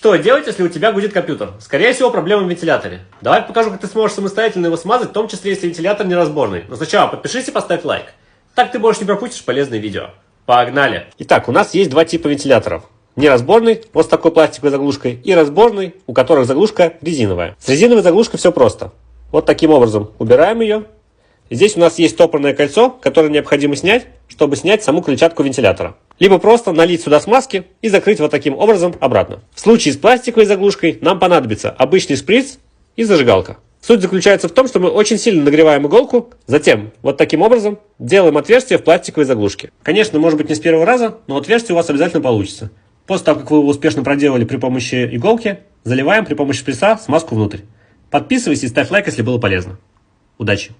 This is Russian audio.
Что делать, если у тебя гудит компьютер? Скорее всего, проблема в вентиляторе. Давай покажу, как ты сможешь самостоятельно его смазать, в том числе, если вентилятор неразборный. Но сначала подпишись и поставь лайк. Так ты больше не пропустишь полезные видео. Погнали! Итак, у нас есть два типа вентиляторов. Неразборный, вот с такой пластиковой заглушкой, и разборный, у которых заглушка резиновая. С резиновой заглушкой все просто. Вот таким образом убираем ее. Здесь у нас есть топорное кольцо, которое необходимо снять, чтобы снять саму клетчатку вентилятора. Либо просто налить сюда смазки и закрыть вот таким образом обратно. В случае с пластиковой заглушкой нам понадобится обычный шприц и зажигалка. Суть заключается в том, что мы очень сильно нагреваем иголку, затем вот таким образом делаем отверстие в пластиковой заглушке. Конечно, может быть не с первого раза, но отверстие у вас обязательно получится. После того, как вы его успешно проделали при помощи иголки, заливаем при помощи шприца смазку внутрь. Подписывайся и ставь лайк, если было полезно. Удачи!